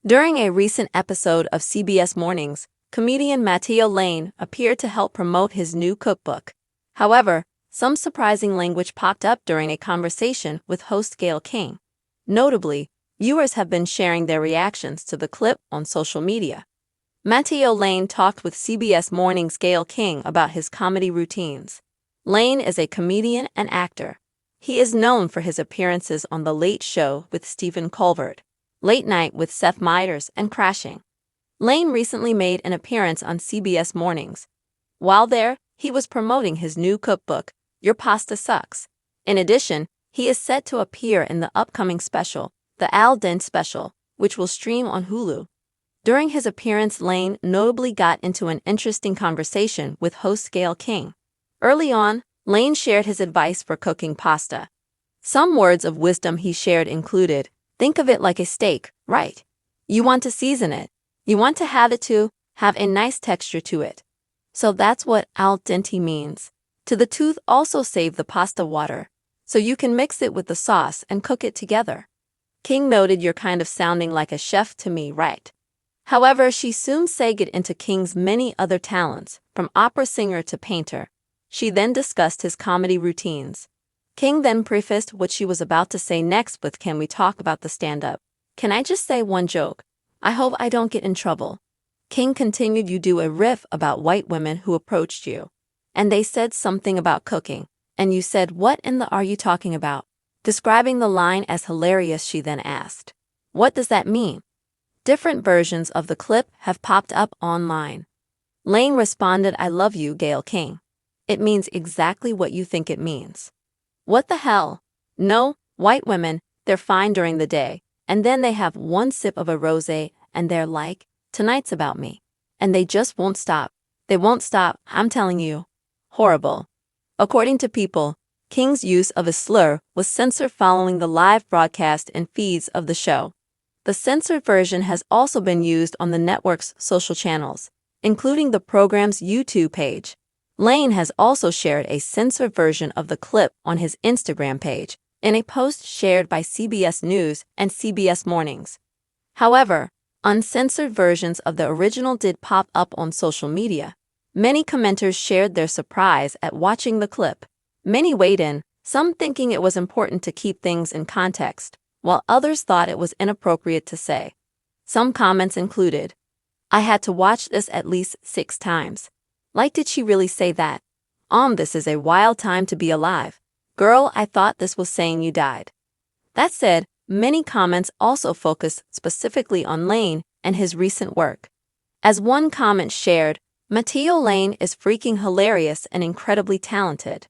During a recent episode of CBS Mornings, comedian Matteo Lane appeared to help promote his new cookbook. However, some surprising language popped up during a conversation with host Gayle King. Notably, viewers have been sharing their reactions to the clip on social media. Matteo Lane talked with CBS Mornings' Gayle King about his comedy routines. Lane is a comedian and actor. He is known for his appearances on The Late Show with Stephen Colbert, Late Night with Seth Meyers, and Crashing. Lane recently made an appearance on CBS Mornings. While there, he was promoting his new cookbook, Your Pasta Sucks. In addition, he is set to appear in the upcoming special, the Al Dente Special, which will stream on Hulu. During his appearance, Lane notably got into an interesting conversation with host Gayle King. Early on, Lane shared his advice for cooking pasta. Some words of wisdom he shared included, think of it like a steak, right? You want to season it. You want to have it to have a nice texture to it. So that's what al dente means. To the tooth, also save the pasta water, so you can mix it with the sauce and cook it together. King noted, you're kind of sounding like a chef to me, right? However, she soon segued into King's many other talents, from opera singer to painter. She then discussed his comedy routines. King then prefaced what she was about to say next with, can we talk about the stand-up? Can I just say one joke? I hope I don't get in trouble. King continued, you do a riff about white women who approached you, and they said something about cooking, and you said, what in the are you talking about? Describing the line as hilarious, she then asked, what does that mean? Different versions of the clip have popped up online. Lane responded, I love you, Gayle King. It means exactly what you think it means. What the hell? No, white women, they're fine during the day, and then they have one sip of a rosé, and they're like, tonight's about me. And they just won't stop. They won't stop, I'm telling you. Horrible. According to People, King's use of a slur was censored following the live broadcast and feeds of the show. The censored version has also been used on the network's social channels, including the program's YouTube page. Lane has also shared a censored version of the clip on his Instagram page, in a post shared by CBS News and CBS Mornings. However, uncensored versions of the original did pop up on social media. Many commenters shared their surprise at watching the clip. Many weighed in, some thinking it was important to keep things in context, while others thought it was inappropriate to say. Some comments included, I had to watch this at least 6 times. Like, did she really say that? This is a wild time to be alive. Girl, I thought this was saying you died. That said, many comments also focused specifically on Lane and his recent work. As one comment shared, Matteo Lane is freaking hilarious and incredibly talented.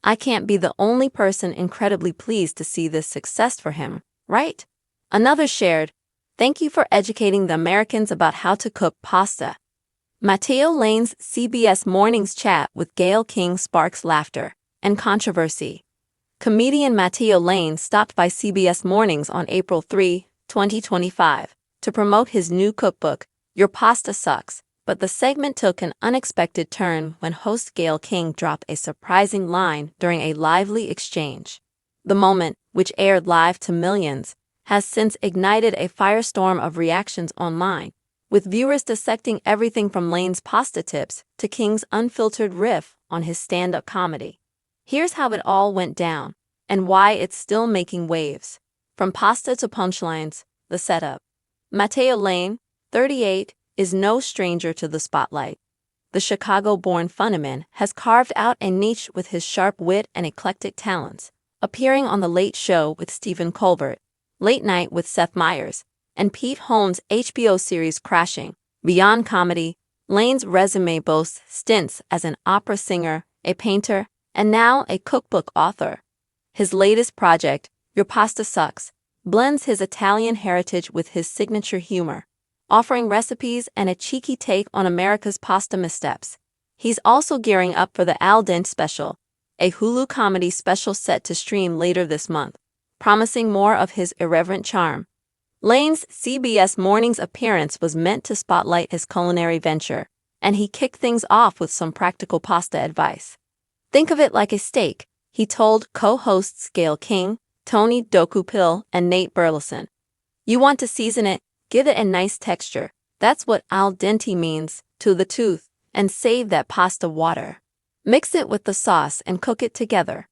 I can't be the only person incredibly pleased to see this success for him, right? Another shared, thank you for educating the Americans about how to cook pasta. Matteo Lane's CBS Mornings chat with Gayle King sparks laughter and controversy. Comedian Matteo Lane stopped by CBS Mornings on April 3, 2025, to promote his new cookbook, Your Pasta Sucks, but the segment took an unexpected turn when host Gayle King dropped a surprising line during a lively exchange. The moment, which aired live to millions, has since ignited a firestorm of reactions online, with viewers dissecting everything from Lane's pasta tips to King's unfiltered riff on his stand-up comedy. Here's how it all went down, and why it's still making waves. From pasta to punchlines, the setup. Matteo Lane, 38, is no stranger to the spotlight. The Chicago-born funnyman has carved out a niche with his sharp wit and eclectic talents, appearing on The Late Show with Stephen Colbert, Late Night with Seth Meyers, and Pete Holmes' HBO series Crashing. Beyond comedy, Lane's resume boasts stints as an opera singer, a painter, and now a cookbook author. His latest project, Your Pasta Sucks, blends his Italian heritage with his signature humor, offering recipes and a cheeky take on America's pasta missteps. He's also gearing up for the Al Dente Special, a Hulu comedy special set to stream later this month, promising more of his irreverent charm. Lane's CBS Mornings appearance was meant to spotlight his culinary venture, and he kicked things off with some practical pasta advice. Think of it like a steak, he told co-hosts Gayle King, Tony Dokupil, and Nate Burleson. You want to season it, Give it a nice texture. That's what al dente means, to the tooth, and save that pasta water. Mix it with the sauce and cook it together.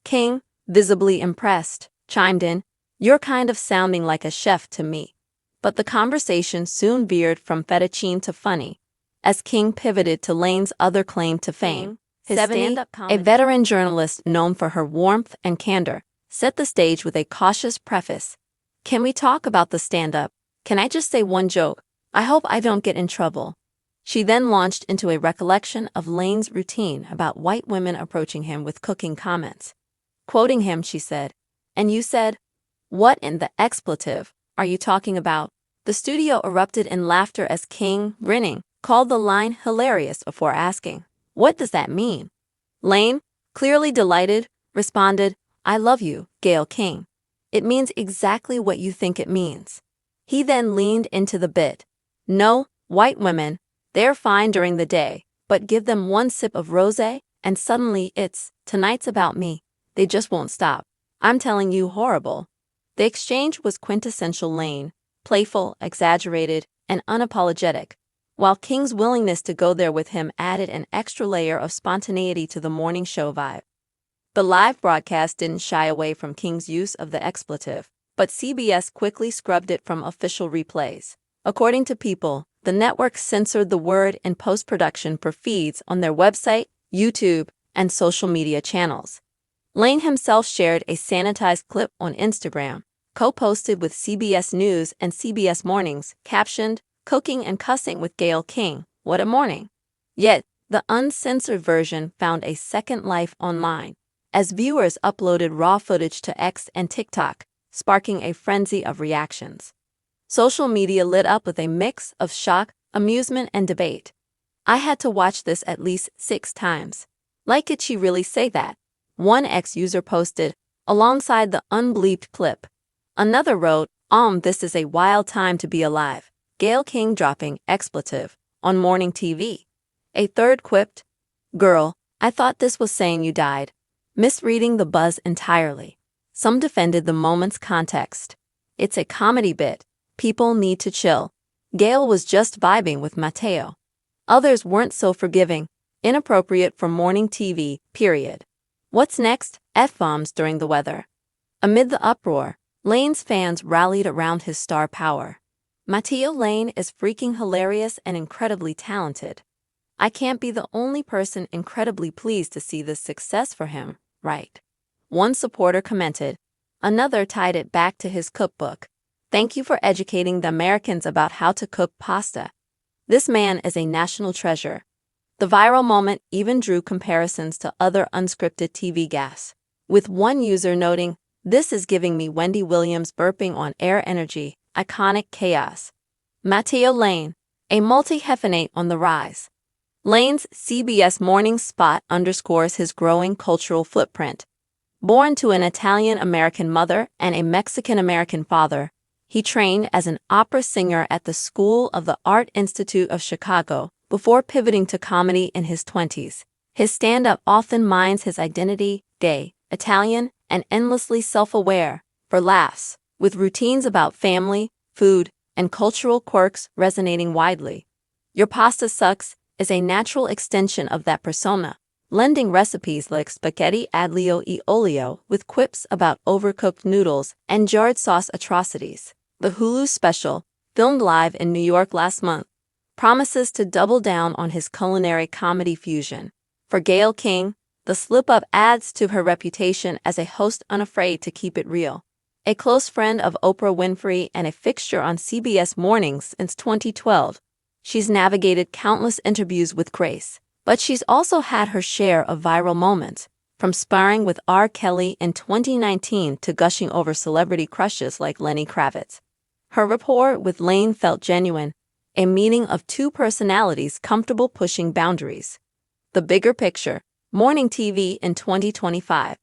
King, visibly impressed, chimed in, "You're kind of sounding like a chef to me." But the conversation soon veered from fettuccine to funny, as King pivoted to Lane's other claim to fame. His stand-up comedy, a veteran journalist known for her warmth and candor, set the stage with a cautious preface. "Can we talk about the stand-up? Can I just say one joke? I hope I don't get in trouble." She then launched into a recollection of Lane's routine about white women approaching him with cooking comments. Quoting him, she said, "And you said, what in the expletive are you talking about?" The studio erupted in laughter as King, grinning, called the line hilarious before asking, "What does that mean?" Lane, clearly delighted, responded, "I love you, Gayle King. It means exactly what you think it means." He then leaned into the bit. "No, white women, they're fine during the day, but give them one sip of rosé, and suddenly it's, tonight's about me. They just won't stop. I'm telling you, horrible." The exchange was quintessential Lane, playful, exaggerated, and unapologetic, while King's willingness to go there with him added an extra layer of spontaneity to the morning show vibe. The live broadcast didn't shy away from King's use of the expletive, but CBS quickly scrubbed it from official replays. According to People, the network censored the word in post-production for feeds on their website, YouTube, and social media channels. Lane himself shared a sanitized clip on Instagram, co-posted with CBS News and CBS Mornings, captioned, "Cooking and cussing with Gayle King, what a morning." Yet, the uncensored version found a second life online, as viewers uploaded raw footage to X and TikTok, sparking a frenzy of reactions. Social media lit up with a mix of shock, amusement, and debate. "I had to watch this at least 6 times. Like, did she really say that?" One X-user posted, alongside the unbleeped clip. Another wrote, "This is a wild time to be alive. Gayle King dropping expletive on morning TV." A third quipped, "Girl, I thought this was saying you died," misreading the buzz entirely. Some defended the moment's context. "It's a comedy bit. People need to chill. Gayle was just vibing with Mateo." Others weren't so forgiving. "Inappropriate for morning TV, period." What's next? F-bombs during the weather. Amid the uproar, Lane's fans rallied around his star power. "Mateo Lane is freaking hilarious and incredibly talented. I can't be the only person incredibly pleased to see this success for him, right?" One supporter commented. Another tied it back to his cookbook. "Thank you for educating the Americans about how to cook pasta. This man is a national treasure." The viral moment even drew comparisons to other unscripted TV gaffes, with one user noting, "This is giving me Wendy Williams burping on air energy, iconic chaos." Mateo Lane, a multi-hyphenate on the rise. Lane's CBS Morning spot underscores his growing cultural footprint. Born to an Italian-American mother and a Mexican-American father, he trained as an opera singer at the School of the Art Institute of Chicago, before pivoting to comedy in his 20s. His stand-up often mines his identity, gay, Italian, and endlessly self-aware, for laughs, with routines about family, food, and cultural quirks resonating widely. "Your pasta sucks" is a natural extension of that persona, blending recipes like spaghetti aglio e olio with quips about overcooked noodles and jarred sauce atrocities. The Hulu special, filmed live in New York last month, promises to double down on his culinary comedy fusion. For Gayle King, the slip-up adds to her reputation as a host unafraid to keep it real. A close friend of Oprah Winfrey and a fixture on CBS Mornings since 2012, she's navigated countless interviews with grace. But she's also had her share of viral moments, from sparring with R. Kelly in 2019 to gushing over celebrity crushes like Lenny Kravitz. Her rapport with Lane felt genuine, a meeting of two personalities comfortable pushing boundaries. The bigger picture, morning TV in 2025.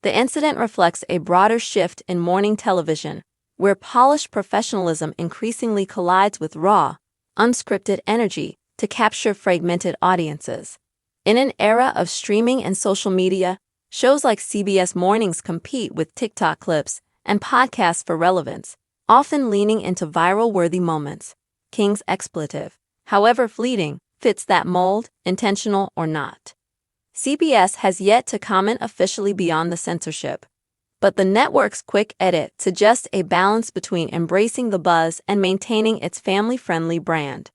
The incident reflects a broader shift in morning television, where polished professionalism increasingly collides with raw, unscripted energy to capture fragmented audiences. In an era of streaming and social media, shows like CBS Mornings compete with TikTok clips and podcasts for relevance, often leaning into viral-worthy moments. King's expletive, however fleeting, fits that mold, intentional or not. CBS has yet to comment officially beyond the censorship, but the network's quick edit suggests a balance between embracing the buzz and maintaining its family-friendly brand.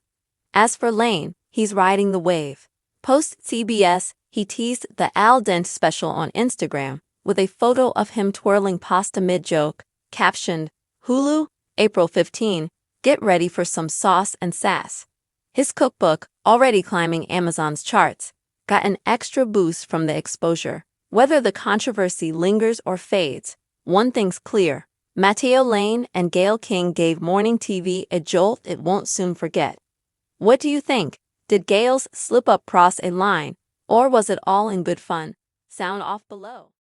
As for Lane, he's riding the wave. Post-CBS, he teased the Al Dente special on Instagram with a photo of him twirling pasta mid-joke, captioned, "Hulu, April 15, get ready for some sauce and sass." His cookbook, already climbing Amazon's charts, got an extra boost from the exposure. Whether the controversy lingers or fades, one thing's clear: Matteo Lane and Gayle King gave morning TV a jolt it won't soon forget. What do you think? Did Gayle's slip-up cross a line, or was it all in good fun? Sound off below.